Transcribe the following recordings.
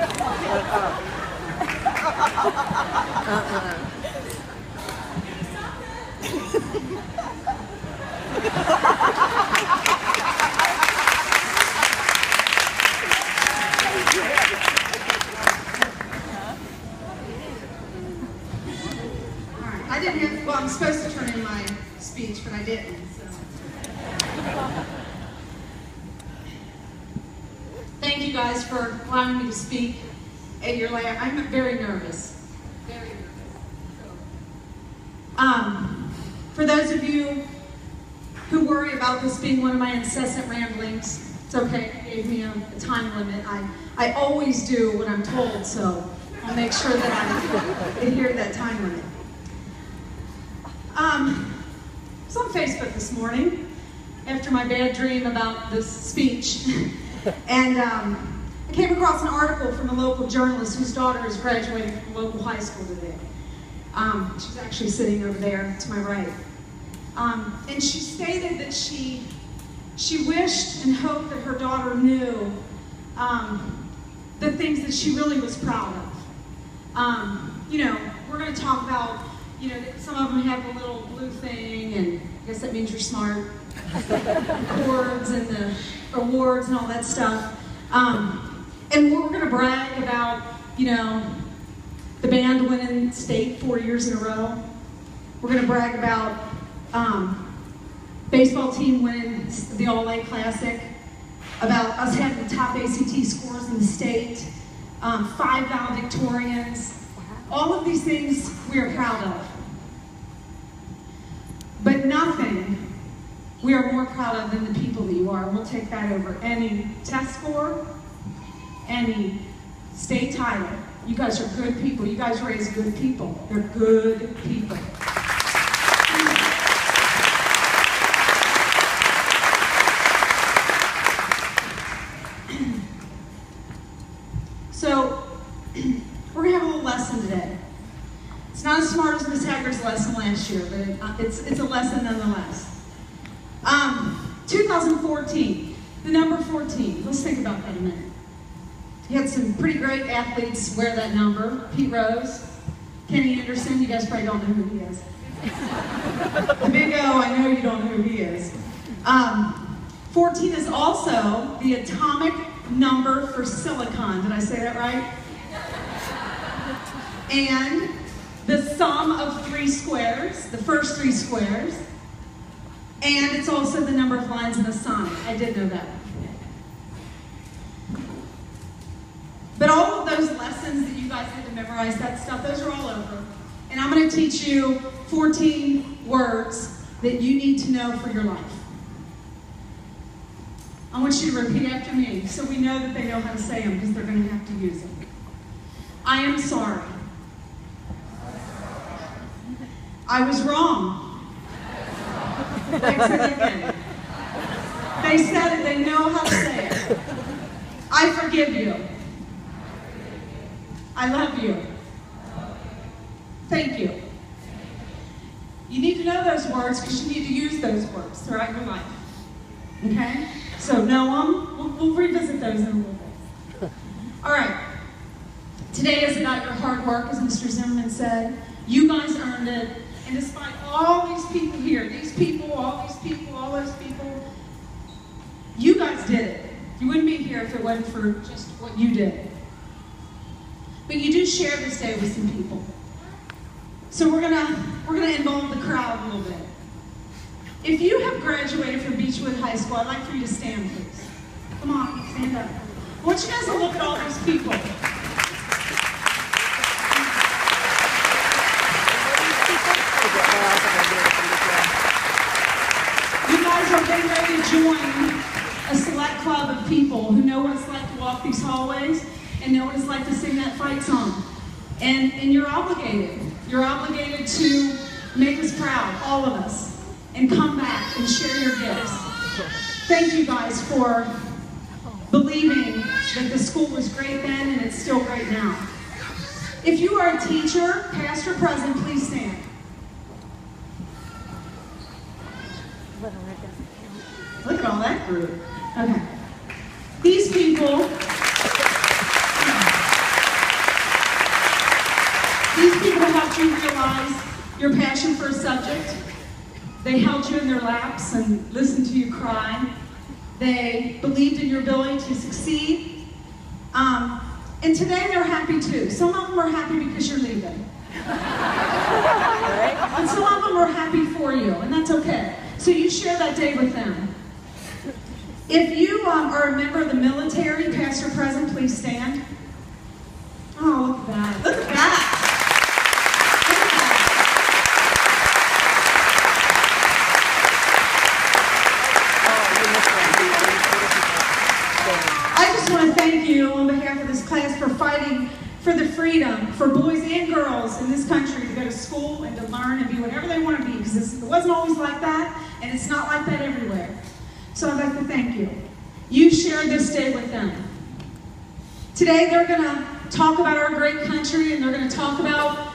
I didn't have, well, I'm supposed to turn in my speech, but I didn't, so. Thank you guys for allowing me to speak at your lab. I'm very nervous. Very nervous. For those of you who worry about this being one of my incessant ramblings, it's okay. They gave me a time limit. I always do what I'm told, so I'll make sure that I adhere to that time limit. I was on Facebook this morning after my bad dream about this speech, and I came across an article from a local journalist whose daughter is graduating from a local high school today. She's actually sitting over there to my right. And she stated that she wished and hoped that her daughter knew the things that she really was proud of. You know, we're going to talk about, you know, some of them have the little blue thing, and I guess that means you're smart. Awards and the awards and all that stuff. And we're going to brag about, you know, the band winning state 4 years in a row. We're going to brag about baseball team winning the All-A Classic, about us having the top ACT scores in the state, 5 valedictorians. All of these things we are proud of. But nothing we are more proud of than the people that you are. We'll take that over any test score, any state title. You guys are good people. You guys raise good people. They're good people. So, we're going to have a little lesson today. It's not as smart as Miss Haggard's lesson last year, but it's a lesson nonetheless. 2014, the number 14. Let's think about that a minute. You had some pretty great athletes wear that number. Pete Rose, Kenny Anderson, you guys probably don't know who he is. The Big O, I know you don't know who he is. 14 is also the atomic number for silicon. Did I say that right? And the sum of 3 squares, the first 3 squares. And it's also the number of lines in a sonnet. I did know that. But all of those lessons that you guys had to memorize, that stuff, those are all over. And I'm going to teach you 14 words that you need to know for your life. I want you to repeat after me so we know that they know how to say them because they're going to have to use them. I am sorry. I was wrong. They said it again. They said it, they know how to say it. I forgive you. I love you. Thank you. You need to know those words because you need to use those words throughout your life. Okay? So know them. We'll revisit those in a little bit. All right. Today is about your hard work, as Mr. Zimmerman said. You guys earned it. And despite all these people here, these people, all these people, all those people, you guys did it. You wouldn't be here if it wasn't for just what you did. But you do share this day with some people. So we're gonna involve the crowd a little bit. If you have graduated from Beechwood High School, I'd like for you to stand, please. Come on, stand up. I want you guys to look at all those people. You guys are getting ready to join a select club of people who know what it's like to walk these hallways and know what it's like to sing that fight song. And you're obligated. You're obligated to make us proud, all of us, and come back and share your gifts. Thank you guys for believing that the school was great then and it's still great now. If you are a teacher, past or present, please stand. Look at all that group. Okay. These people prize your passion for a subject. They held you in their laps and listened to you cry. They believed in your ability to succeed. And today they're happy too. Some of them are happy because you're leaving. And some of them are happy for you, and that's okay. So you share that day with them. If you are a member of the military, past or present, please stand. Oh, look at that. Look at that. I just want to thank you on behalf of this class for fighting for the freedom for boys and girls in this country to go to school and to learn and be whatever they want to be, because it wasn't always like that, and it's not like that everywhere. So I'd like to thank you. You shared this day with them. Today they're going to talk about our great country, and they're going to talk about,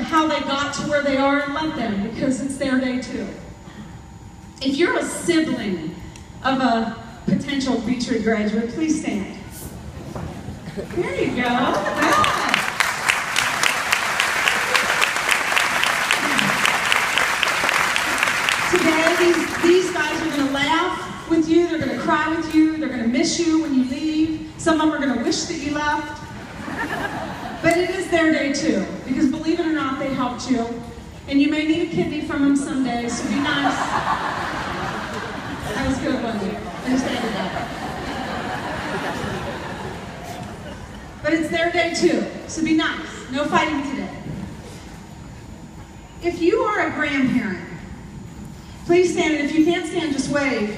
how they got to where they are, and let them, because it's their day too. If you're a sibling of a potential Beechwood graduate, please stand. There you go. Look at that. Today, these guys are going to laugh with you. They're going to cry with you. They're going to miss you when you leave. Some of them are going to wish that you left. But it is their day too, because believe it or not, they helped you. And you may need a kidney from them someday, so be nice. That was good, wasn't it? I just added that. But it's their day too, so be nice. No fighting today. If you are a grandparent, please stand, and if you can't stand, just wave,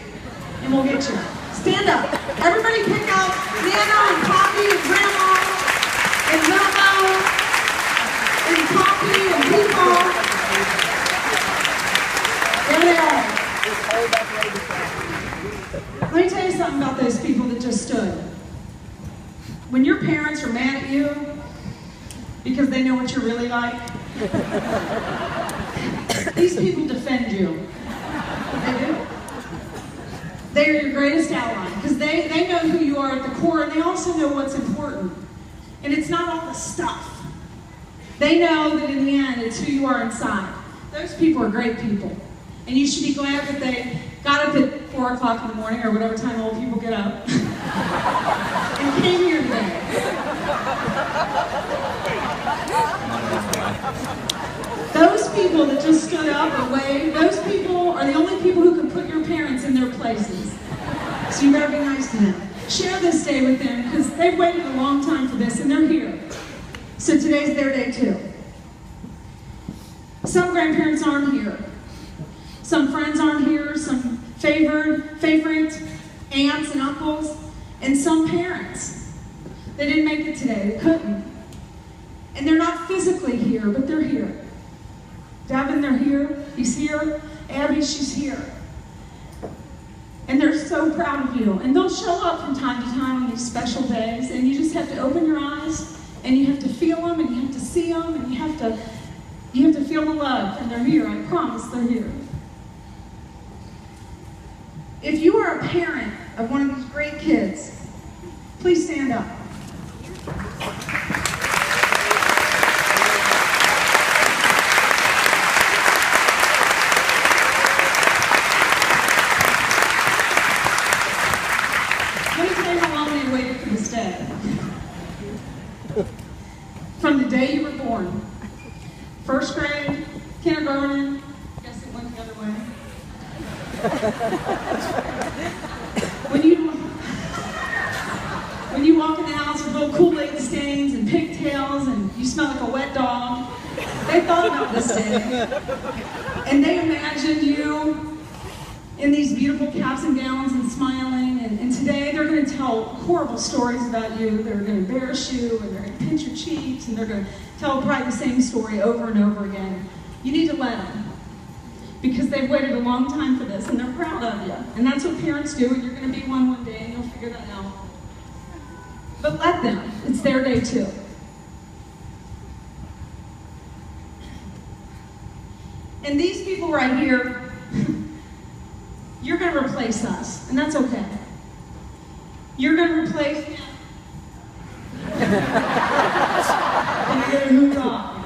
and we'll get you. Stand up. Everybody pick out Nana and Poppy and Grandma and Mama and Poppy and Peepaw. There they are. Let me tell you something about those people that just stood. When your parents are mad at you because they know what you're really like, these people defend you. They do. They are your greatest ally, because they know who you are at the core, and they also know what's important. And it's not all the stuff. They know that in the end, it's who you are inside. Those people are great people. And you should be glad that they got up at 4 o'clock in the morning, or whatever time old people get up, and came here today. Those people that just stood up and waved, those people are the only people who can put your parents in their places. So you better be nice to them. Share this day with them, because they've waited a long time for this, and they're here. So today's their day too. Some grandparents aren't here. Some friends aren't here. Some favorite aunts and uncles, and some parents. They didn't make it today. They couldn't. And they're not physically here, but they're here. Devin, they're here. He's here. Abby, she's here. And they're so proud of you. And they'll show up from time to time on these special days, and you just have to open your eyes, and you have to feel them, and you have to see them, and you have to feel the love, and they're here. I promise they're here. If you are a parent of one of these great kids, please stand up. Let me tell you how long they waited for this day. From the day you were born. First grade, kindergarten, I guess it went the other way. When you walk in the house with little Kool-Aid stains and pigtails and you smell like a wet dog, they thought about this day. And they imagined you in these beautiful caps and gowns and smiling. And today they're going to tell horrible stories about you. They're going to embarrass you, and they're going to pinch your cheeks, and they're going to tell probably the same story over and over again. You need to let them, because they've waited a long time for this, and they're proud of you. And that's what parents do, and you're going to be one day, and you'll figure that out. But let them. It's their day too. And these people right here, you're going to replace us, and that's okay. You're going to replace him. And you're going to move on.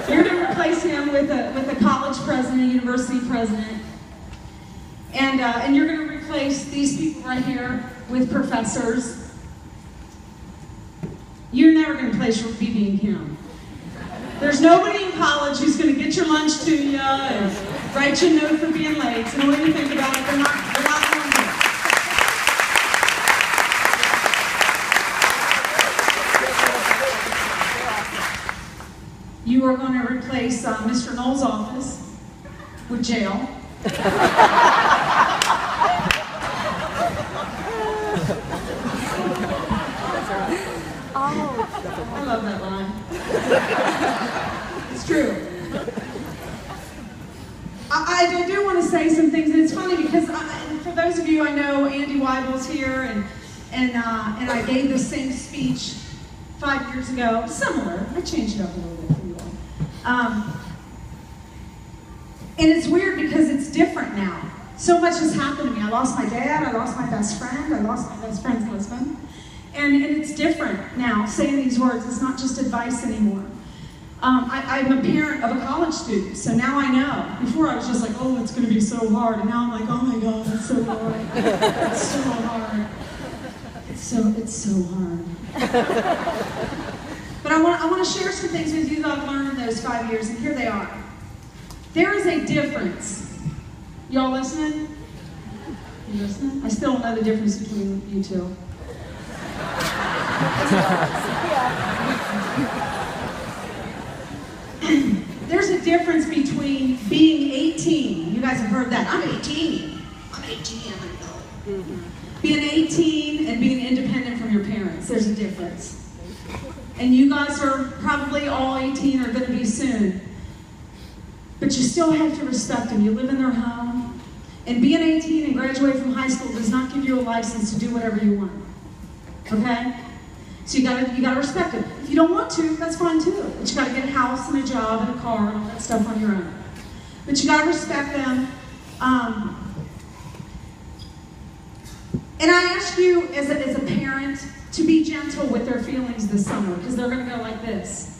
You're going to replace him with a college president, a university president. And you're going to replace these people right here with professors. You're never going to replace your BB and Kim. There's nobody in college who's going to get your lunch to you and write you a note for being late. So don't even think about it. They're not going to. You are going to replace Mr. Knoll's office with jail. I love that line. It's true. I do want to say some things, and it's funny because for those of you, I know Andy Weibel's here, and I gave the same speech 5 years ago, similar. I changed it up a little bit for you all. And it's weird because it's different now. So much has happened to me. I lost my dad, I lost my best friend, I lost my best friend's husband. And it's different now, saying these words. It's not just advice anymore. I'm a parent of a college student, so now I know. Before I was just like, oh, it's going to be so hard. And now I'm like, oh my God, it's so hard. It's so hard. It's so hard. But I want to share some things with you that I've learned in those 5 years, and here they are. There is a difference. Y'all listening? You listening? I still don't know the difference between you two. There's a difference between being 18. You guys have heard that. I'm 18. I'm 18. I'm gonna go. Being 18 and being independent from your parents. There's a difference. And you guys are probably all 18 or going to be soon. But you still have to respect them. You live in their home. And being 18 and graduate from high school does not give you a license to do whatever you want. Okay? So you gotta respect it. If you don't want to, that's fine too. But you gotta get a house and a job and a car and all that stuff on your own. But you gotta respect them. And I ask you as a parent to be gentle with their feelings this summer, because they're gonna go like this.